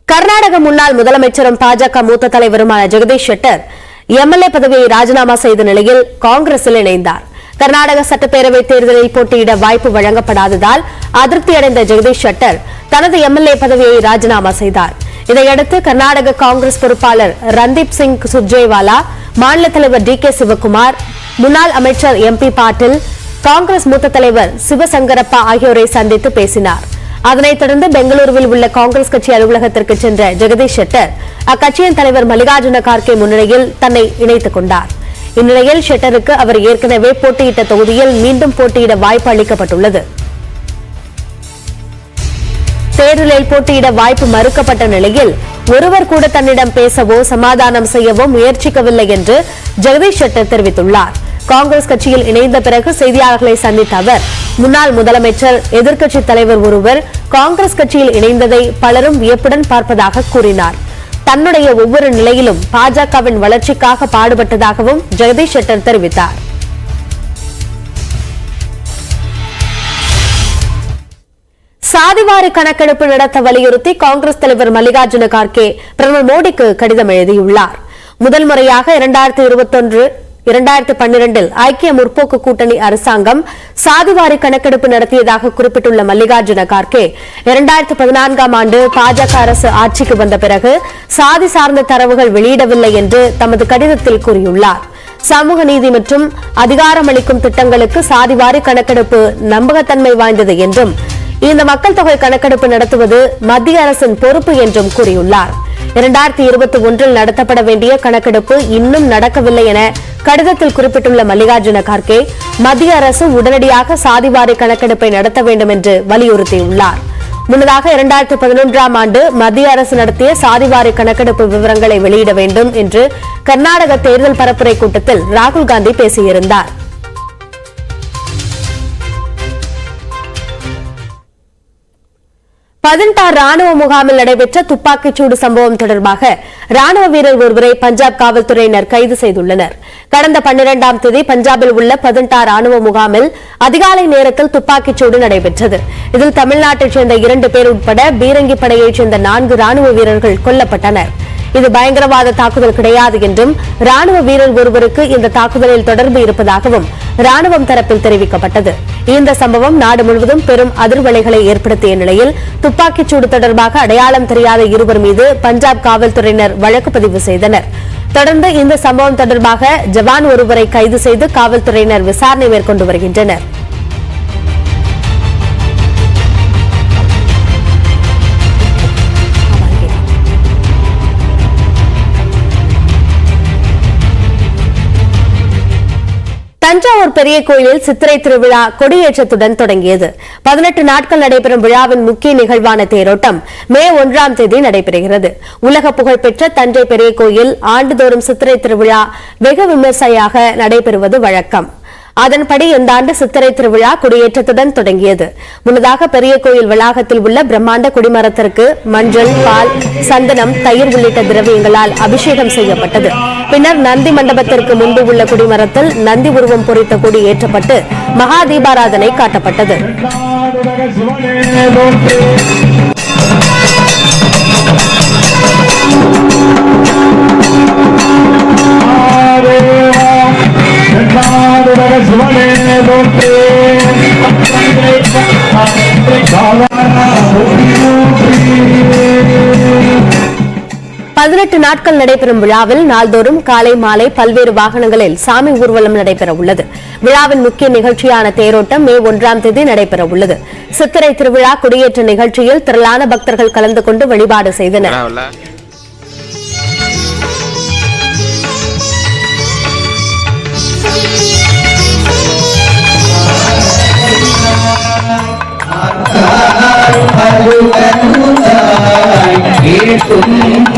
கர்நாடக முன்னாள் முதலமைச்சரும் பாஜக மூத்த தலைவருமான ஜெகதீஷ் ஷெட்டர் எம்எல்ஏ பதவியை ராஜினாமா செய்த நிலையில் காங்கிரஸில் இணைந்தார். கர்நாடக சட்டப்பேரவை தேர்தலில் போட்டியிட வாய்ப்பு வழங்கப்படாததால் அதிருப்தியடைந்த ஜெகதீஷ் ஷெட்டர் தனது எம்எல்ஏ பதவியை ராஜினாமா செய்தார். இதையடுத்து கர்நாடக காங்கிரஸ் பொறுப்பாளர் ரந்தீப் சிங் சுர்ஜேவாலா, மாநில தலைவர் டி கே சிவக்குமார், முன்னாள் அமைச்சர் எம்பி பாட்டீல், காங்கிரஸ் மூத்த தலைவர் சிவசங்கரப்பா ஆகியோரை சந்தித்து பேசினார். அதனைத் தொடர்ந்து பெங்களூருவில் உள்ள காங்கிரஸ் கட்சி அலுவலகத்திற்கு சென்ற ஜெகதீஷ் ஷெட்டர் அக்கட்சியின் தலைவர் மல்லிகார்ஜுன கார்கே முன்னிலையில் தன்னை இணைத்துக் கொண்டார். இந்நிலையில் ஷெட்டருக்கு அவர் ஏற்கனவே போட்டியிட்ட தொகுதியில் மீண்டும் போட்டியிட வாய்ப்பு அளிக்கப்பட்டுள்ளது. தேர்தலில் போட்டியிட வாய்ப்பு மறுக்கப்பட்ட நிலையில் ஒருவர் கூட தன்னிடம் பேசவோ சமாதானம் செய்யவோ முயற்சிக்கவில்லை என்று ஜெகதீஷ் ஷெட்டர் தெரிவித்துள்ளார். காங்கிரஸ் கட்சியில் இணைந்த பிறகு செய்தியாளர்களை சந்தித்த அவர், முன்னாள் முதலமைச்சர், எதிர்க்கட்சித் தலைவர் ஒருவர் காங்கிரஸ் கட்சியில் இணைந்ததை பலரும் வியப்புடன் பார்ப்பதாக கூறினார். தன்னுடைய ஒவ்வொரு நிலையிலும் பாஜகவின் வளர்ச்சிக்காக பாடுபட்டதாகவும் ஜெகதீஷ் ஷெட்டர் தெரிவித்தார். சாதிவாரி கணக்கெடுப்பு நடத்த வலியுறுத்தி காங்கிரஸ் தலைவர் மல்லிகார்ஜுன கார்கே பிரதமர் மோடிக்கு கடிதம் எழுதியுள்ளார். முதல் முறையாக 2012 ஐக்கிய முற்போக்கு கூட்டணி அரசாங்கம் சாதிவாரி கணக்கெடுப்பு நடத்தியதாக குறிப்பிட்டுள்ள மல்லிகார்ஜுன கார்கே, 2014ஆம் ஆண்டு பாஜக அரசு ஆட்சிக்கு வந்த பிறகு சாதி சார்ந்த தரவுகள் வெளியிடவில்லை என்று தமது கடிதத்தில் கூறியுள்ளார். சமூக நீதி மற்றும் அதிகாரமளிக்கும் திட்டங்களுக்கு சாதிவாரி கணக்கெடுப்பு நம்பகத்தன்மை வாய்ந்தது என்றும் இந்த மக்கள் தொகை கணக்கெடுப்பு நடத்துவது மத்திய அரசின் பொறுப்பு என்றும் கூறியுள்ளார். 2021 நடத்தப்பட வேண்டிய கணக்கெடுப்பு இன்னும் நடக்கவில்லை என கடிதத்தில் குறிப்பிட்டுள்ள மல்லிகார்ஜுன கார்கே, மத்திய அரசு உடனடியாக சாதிவாரி கணக்கெடுப்பை நடத்த வேண்டும் என்று வலியுறுத்தியுள்ளார். முன்னதாக 2011ஆம் ஆண்டு மத்திய அரசு நடத்திய சாதிவாரி கணக்கெடுப்பு விவரங்களை வெளியிட வேண்டும் என்று கர்நாடக தேர்தல் பரப்புரை கூட்டத்தில் ராகுல் காந்தி பேசியிருந்தார். பதின்டார் ராணுவ முகாமில் நடைபெற்ற துப்பாக்கிச்சூடு சம்பவம் தொடர்பாக ராணுவ வீரர் ஒருவரை பஞ்சாப் காவல்துறையினர் கைது செய்துள்ளனர். கடந்த 12ஆம் தேதி பஞ்சாபில் உள்ள பதின்டார் ராணுவ முகாமில் அதிகாலை நேரத்தில் துப்பாக்கிச்சூடு நடைபெற்றது. இதில் தமிழ்நாட்டைச் சேர்ந்த 2 பேர் உட்பட பீரங்கி படையைச் சேர்ந்த 4 ராணுவ வீரர்கள் கொல்லப்பட்டனர். இது பயங்கரவாத தாக்குதல் கிடையாது என்றும் ராணுவ வீரர் ஒருவருக்கு இந்த தாக்குதலில் தொடர்பு இருப்பதாகவும் ராணுவம் தரப்பில் தெரிவிக்கப்பட்டது. இந்த சம்பவம் நாடு முழுவதும் பெரும் அதிர்வலைகளை ஏற்படுத்திய நிலையில் துப்பாக்கிச்சூடு தொடர்பாக அடையாளம் தெரியாத 2 மீது பஞ்சாப் காவல்துறையினர் வழக்கு பதிவு செய்தனர். தொடர்ந்து இந்த சம்பவம் தொடர்பாக ஜவான் ஒருவரை கைது செய்து காவல்துறையினர் விசாரணை மேற்கொண்டு வருகின்றனர். தஞ்சாவூர் பெரிய கோயிலில் சித்திரை திருவிழா கொடியேற்றத்துடன் தொடங்கியது. 18 நாட்கள் நடைபெறும் விழாவின் முக்கிய நிகழ்வான தேரோட்டம் மே 1ஆம் தேதி நடைபெறுகிறது. உலக புகழ்பெற்ற தஞ்சை பெரிய கோயில் ஆண்டுதோறும் சித்திரை திருவிழா வெகு விமர்சையாக நடைபெறுவது வழக்கம். அதன்படி இந்த ஆண்டு சித்திரை திருவிழா கொடியேற்றத்துடன் தொடங்கியது. முன்னதாக பெரிய கோயில் வளாகத்தில் உள்ள பிரம்மாண்ட கொடிமரத்திற்கு மஞ்சள், பால், சந்தனம், தயிர் உள்ளிட்ட திரவியங்களால் அபிஷேகம் செய்யப்பட்டது. பின்னர் நந்தி மண்டபத்திற்கு முன்பு உள்ள கொடிமரத்தில் நந்தி உருவம் பொறித்த கொடி ஏற்றப்பட்டு மகா தீபாராதனை காட்டப்பட்டது. பதினெட்டு நாட்கள் நடைபெறும் விழாவில் நாள்தோறும் காலை மாலை பல்வேறு வாகனங்களில் சாமி ஊர்வலம் நடைபெற உள்ளது. விழாவின் முக்கிய நிகழ்ச்சியான தேரோட்டம் மே 1ஆம் தேதி நடைபெற உள்ளது. சித்திரை திருவிழா கொடியேற்ற நிகழ்ச்சியில் திரளான பக்தர்கள் கலந்து கொண்டு வழிபாடு செய்தனர். तुम